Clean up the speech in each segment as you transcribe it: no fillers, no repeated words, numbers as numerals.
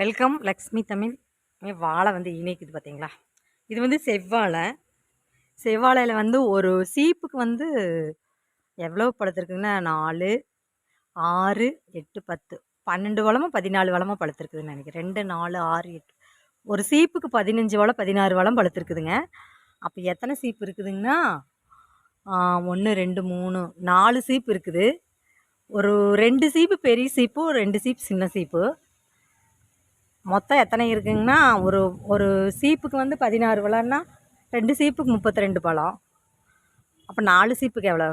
Welcome Lakshmi Tamil. வாழை வந்து இணைக்குது பார்த்தீங்களா? இது வந்து செவ்வாழை. செவ்வாழையில் வந்து ஒரு சீப்புக்கு வந்து எவ்வளோ பழுத்திருக்குதுன்னா 4, 6, 8, 10, 12 வளமோ 14 வளமோ பழுத்திருக்குதுன்னு நினைக்கிறேன். 2, 4, 6, 8 ஒரு சீப்புக்கு 15 வளம் 16 வளம் பழுத்திருக்குதுங்க. அப்போ எத்தனை சீப்பு இருக்குதுங்கன்னா 1, 2, 3, 4 சீப்பு இருக்குது. ஒரு 2 சீப்பு பெரிய சீப்பு, 2 சீப்பு சின்ன சீப்பு. மொத்தம் எத்தனை இருக்குங்கன்னா ஒரு ஒரு சீப்புக்கு வந்து 16 பழம்னா 2 சீப்புக்கு 32 பழம். அப்போ 4 சீப்புக்கு எவ்வளோ?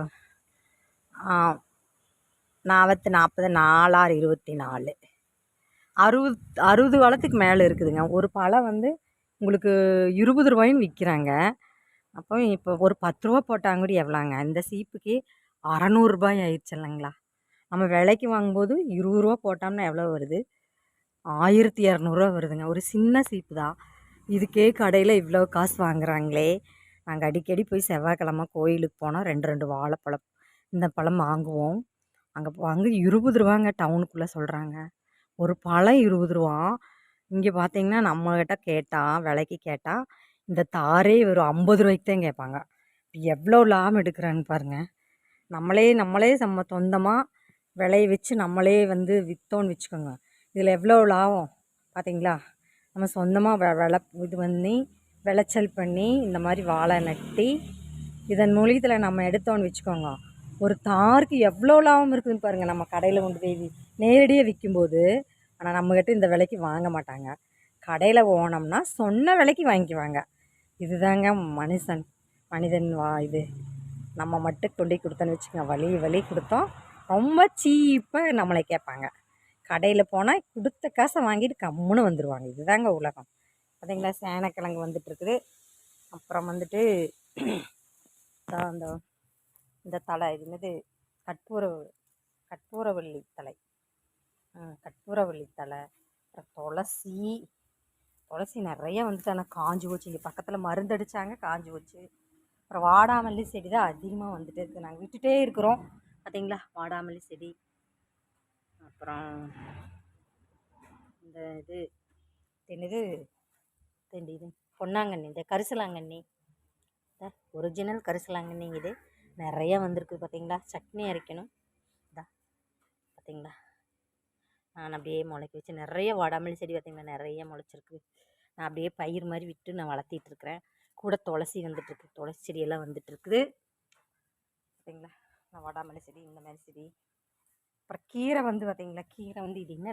40, 40, 4, 6, 24, 60 பழத்துக்கு மேலே இருக்குதுங்க. ஒரு பழம் வந்து உங்களுக்கு 20 ரூபாயின்னு விற்கிறாங்க. அப்போ இப்போ ஒரு 10 ரூபா போட்டாங்க கூட எவ்வளோங்க? இந்த சீப்புக்கு 600 ரூபாய் ஆயிடுச்சு இல்லைங்களா? நம்ம விலைக்கு வாங்கும்போது 20 ரூபா போட்டோம்னா எவ்வளோ வருது? 1200 வருதுங்க. ஒரு சின்ன சீப்பு தான். இதுக்கே கடையில் இவ்வளோ காசு வாங்குறாங்களே. நாங்கள் அடிக்கடி போய் செவ்வாய்க்கிழமை கோயிலுக்கு போனால் 2 வாழைப்பழம் இந்த பழம் வாங்குவோம். அங்கே வாங்கி 20 ரூபாங்க டவுனுக்குள்ளே சொல்கிறாங்க. ஒரு பழம் 20 ரூபா. இங்கே பார்த்தீங்கன்னா நம்மக்கிட்ட கேட்டால் விலைக்கு கேட்டால் இந்த தாரே ஒரு 50 ரூபாய்க்கு தான் கேட்பாங்க. எவ்வளோ லாபம் எடுக்கிறான்னு பாருங்கள். நம்மளே சொந்தமாக விளைய வச்சு நம்மளே வந்து விற்றோன்னு வச்சுக்கோங்க. இதில் எவ்வளோ லாபம் பார்த்தீங்களா? நம்ம சொந்தமாக இது பண்ணி விளைச்சல் பண்ணி இந்த மாதிரி வாழை நட்டி இதன் மூலியத்தில் நம்ம எடுத்தோன்னு வச்சுக்கோங்க. ஒரு தாருக்கு எவ்வளோ லாபம் இருக்குதுன்னு பாருங்கள். நம்ம கடையில் கொண்டு போய் நேரடியாக விற்கும்போது, ஆனால் நம்மக்கிட்ட இந்த விலைக்கு வாங்க மாட்டாங்க. கடையில் போனோம்னா சொன்ன விலைக்கு வாங்கிக்குவாங்க. இதுதாங்க மனிதன் இது. நம்ம மட்டும் கொண்டு கொடுத்தோன்னு வச்சுக்கோங்க, வலி கொடுத்தோம் ரொம்ப சீப்பாக நம்மளை கேட்பாங்க. கடையில் போனால் கொடுத்த காசை வாங்கிட்டு கம்முன்னு வந்துடுவாங்க. இதுதாங்க உலகம். பார்த்தீங்களா? சேனக்கிழங்கு வந்துட்டுருக்குது. அப்புறம் வந்துட்டு அந்த இந்த தலை இது என்னது கற்பூரவள்ளி தலை, கற்பூரவள்ளி தலை, அப்புறம் துளசி நிறைய வந்துட்டு. ஆனால் காஞ்சி போச்சு. இங்கே பக்கத்தில் மருந்து அடித்தாங்க, காஞ்சி போச்சு. அப்புறம் வாடாமல்லி செடி தான் அதிகமாக வந்துட்டு இருக்குது. நாங்கள் விட்டுட்டே இருக்கிறோம். பார்த்தீங்களா? வாடாமல்லி செடி. அப்புறம் இந்த இது பொன்னாங்கண்ணி, இந்த கரிசலாங்கண்ணி, ஒரிஜினல் கரிசலாங்கண்ணி இது நிறைய வந்திருக்கு. பார்த்தீங்களா? சட்னி அரைக்கணும். பார்த்தீங்களா? நான் அப்படியே முளைக்க வச்சு நிறைய வாடாமல்லி செடி பார்த்தீங்களா நிறைய முளைச்சிருக்கு. நான் அப்படியே பயிர் மாதிரி விட்டு நான் வளர்த்திட்ருக்குறேன். கூட துளசி வந்துட்டுருக்கு. துளசி செடியெல்லாம் வந்துட்டுருக்குது. பார்த்தீங்களா? நான் வாடாமல்லி செடி, இந்த மாதிரி செடி. அப்புறம் கீரை வந்து பார்த்தீங்களா? கீரை வந்து இது என்ன